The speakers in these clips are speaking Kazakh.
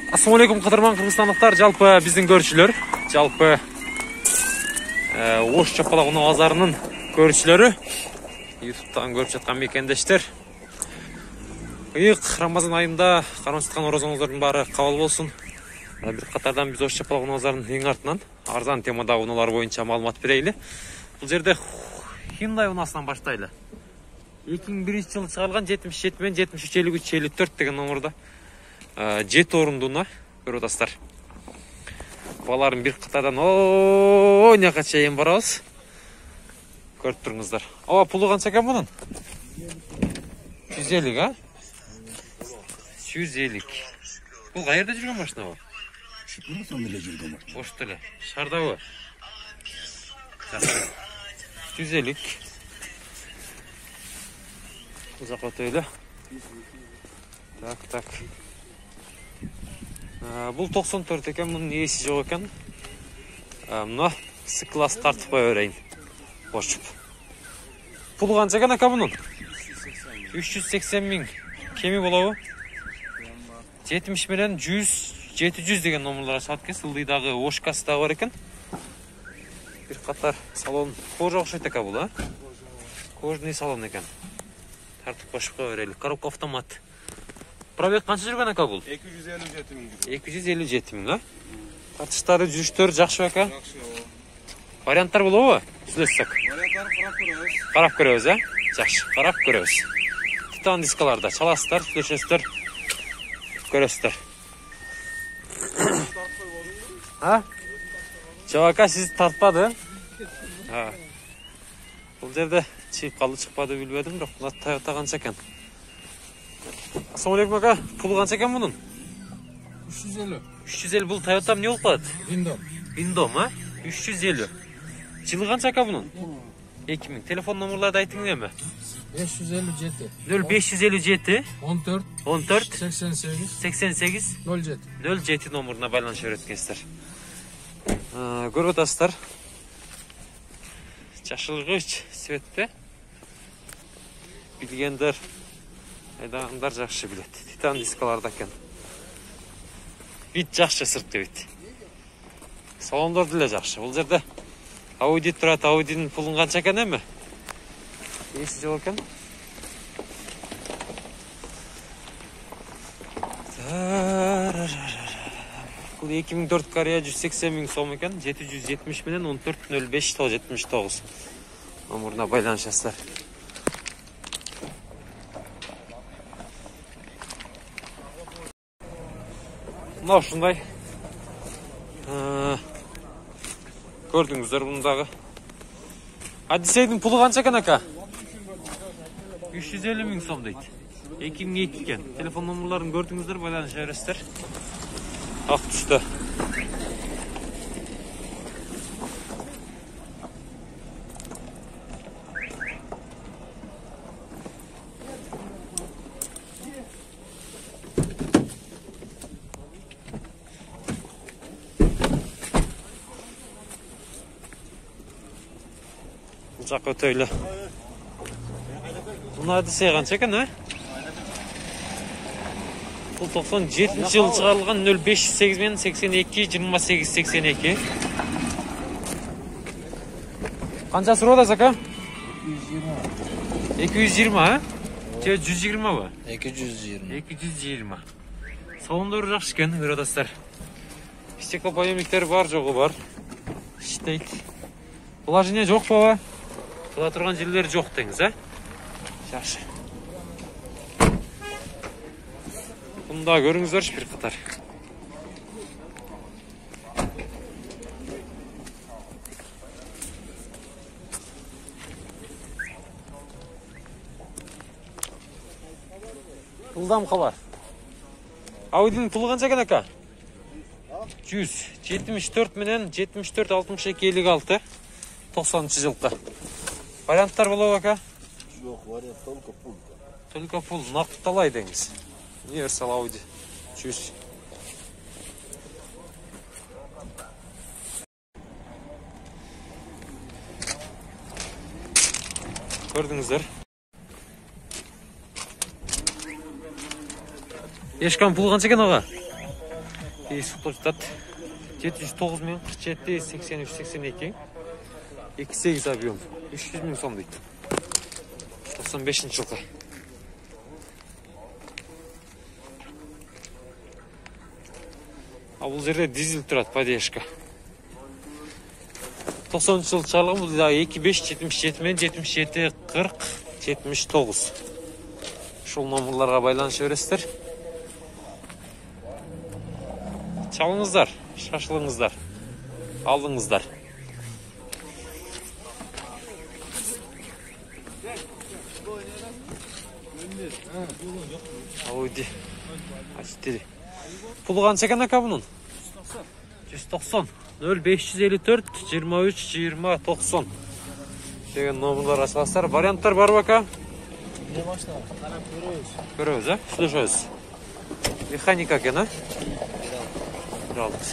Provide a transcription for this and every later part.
Ассалаумалейкум, кадырман кыргызстандыктар, жалпы биздин көрүүчүлөр, жалпы Ош Чапалак унаа базарынын көрүүчүлөрү, YouTube'дан көрүп жаткан мекендештер. Ыйык Рамазан айында карман чыккан орозоңуздардын баары кабыл болсун. Бир катардан биз Ош Чапалак унаа базарынын эң артынан арзан темадагы унаалар боюнча маалымат берели. Бул жерде Hyundai унаасынан баштайлы. 2001-жылы чыгарылган 77 менен 73-53-54 деген номерда 7 орунду унаа көрүп атасыздар. Баларын бир катардан ойнакка чейин барабыз. Көрүп туруңуздар. Пулу канча экен мунун? 150, а? 150. Бул каерде жүргөн машина бу? Ошто эле. Шаардабы? 150. Узак өтөйлү. Так. Бул 94 экен, мунун ээси жок экен. Мына C-класс тартып кое берейин. Кошуп. Пулу канча экен ака мунун? 380 миң. Кеми болобу? 70 менен 100, 700 деген номерлар сатып кес. Ылдыйдагы Ошкасы да бар экен. Бир катар салон кожа окшойт экен бул, а? Кожный салон экен. Тартып кошуп кое берели. Коробка автомат. Пробег канча жүргөн ака бул? 257 миң. 257 миң, а? Тартыштары, жүрүштөр жакшы ака? Жакшы. Варианттар болобу? Сүйлөшсөк. Варианттарды Карап көрөбүз, а? Жакшы, карап көрөбүз. Титан дискаларда чаласыздар, сүйлөшөсүздөр. Көрөсүздөр. А? Жок ака, сиз тартпады? Бул жерде чыгып калды, чыкпады билбедим, бирок мына Toyota канча экен? Ассалаумалейкум ака, пулу канча экен мунун? 350. 350 бул Toyota эмне болуп калат? Виндом, а? 350. Жылы канча ака бунун? 2000. Телефон номерларды айтыңыз эми? 557. 0557 14. 14 88. 88 07. 07 номеруна байланышып өткөнсүздөр. Көрүп атасыздар. Жашылгыч цветте. Билгендер, айдагандар жакшы билет. Титан дискаларда экен. Вид жакшы, сыртқы вид. Салондор деле жакшы. Бул жерде Audi турат, Audi'нин пулун канча экен эми? Эси жок экен. Бул 2004 Корея 180 миң сом экен, 770 менен 14.05.79 номеруна байланышасыздар. Мына ушундай. Көрдүңүздөр мундагы. Одиссейдин пулу канча экен ака? 350 миң сом дейт. 2002 экен. Телефон номерларын көрдүңүздөр, байланыша бересиздер. Ак түстө. Жак өтөйлү. Мына Одиссей канча экен, а? Бул 97-жылы чыгарылган 0508 менен 82-28-82. Канча суроо атасыз ака? 220, а? Же 120 ба? 220. Салондору жакшы экен, көрүп атасыздар. Стеклоподъемниктер бар, жогу бар. Иштейт. Положение жок ба? Кыла турган жерлери жок деңиз, а? Жакшы. Мында көрүңүздөрчү бир катар. Пулдам калар. Audi'нин пулу канча экен ака? 174 менен 74 62 56 90-жылкы. Варианттар болобу ака? Жок, вариант только пул. Только пул, накталай деңиз. Universal Audi 100. Көрдүңүздөр. Ешкан пул канча экен ага? Суток жатат 709 мен 47 83 82 28 объем 300 000 сом дейт. 95 жылғы. Бұл жерде дизель тұрады, поддержка. 90 жыл шығарылған, бұл 25 77 мен 77 40 79. Шол номерларға байланыша бересіздер. Çalыңыздар, шашылыңыздар, алдыңыздар. Ойди. Açtiri. Pulu qancha ekan aka bunun? 190. 0554 23 20 90. Деген номерлар ашыласыздар. Варианттар бар aka? Ne başla? Qarab ko'ramiz. Ko'ramiz, ha? Слушаюсь. Mexanika ekan, ha? Aldık.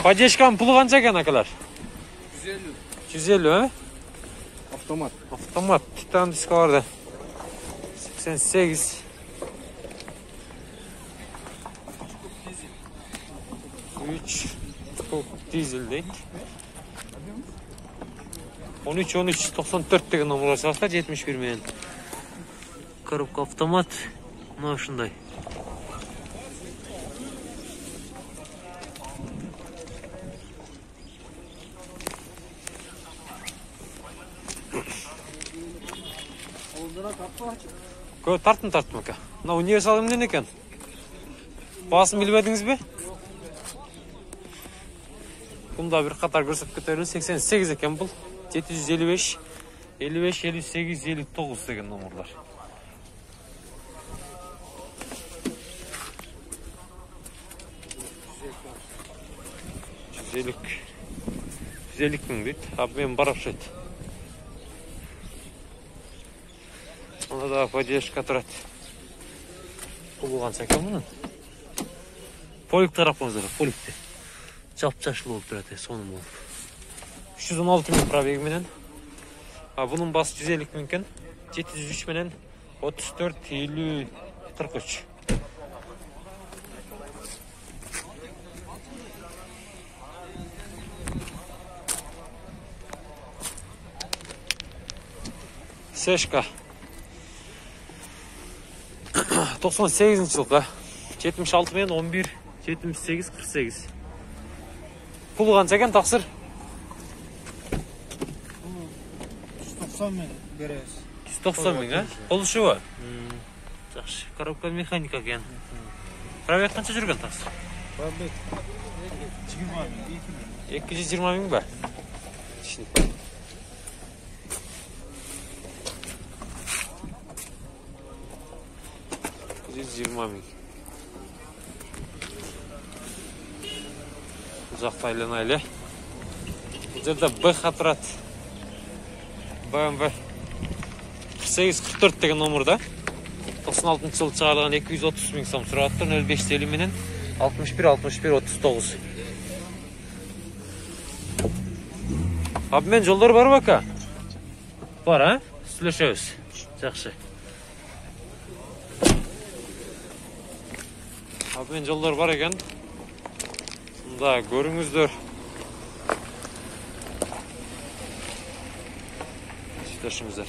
Поддержканың pulu qancha ekan akalar? 150. 150, ha? Avtomat. Avtomat, titan disk vardı. 88. 3 dizel değil. 13 94 деген номер açılsa 71 men. Коробка автомат. Мына ушундай. Tartın aka. Mына универсал эмнен экен? Басын билбедиңиз бе? Бунда bir қатар көрсөтүп кетерли 88 экен бул. 755 55 58 59 деген номерлар. Güzellik mi deyit? Abi benim barapşet. Ona da поддержка тұрады. Құлыған сәкен мұның. Полик тарапымыздар, поликте. Жап-жашыл болып тұрады, соным болып. 316 000 пробег менен. Бұның басы 150 000 кен. 703 менен 34 50 43. Сешка 98 жылғы 76 мен 11 78 48. Pulu qancha ekan taqsir? 190 men beremiz. 190 000, ha? Qo'lishuvi. Yaxshi, коробка mexanika ekan. Pробег qancha жүрген taqsir? Pробег 220 000 ba? Tushundim. Uzakta aylanaylı. Bu жерде BH тұрады. BMW 48-44 деген номерда. 96 жылы шығарылған 230 000 сом тұрады. 0550 менен 61 39. Обмен жолдары бар aka? Бар, ha? Сүйлөшөбүз. Жақсы. Обмен жолдары бар екен. Мында көріңіздер. Сүйлөшүңүздөр.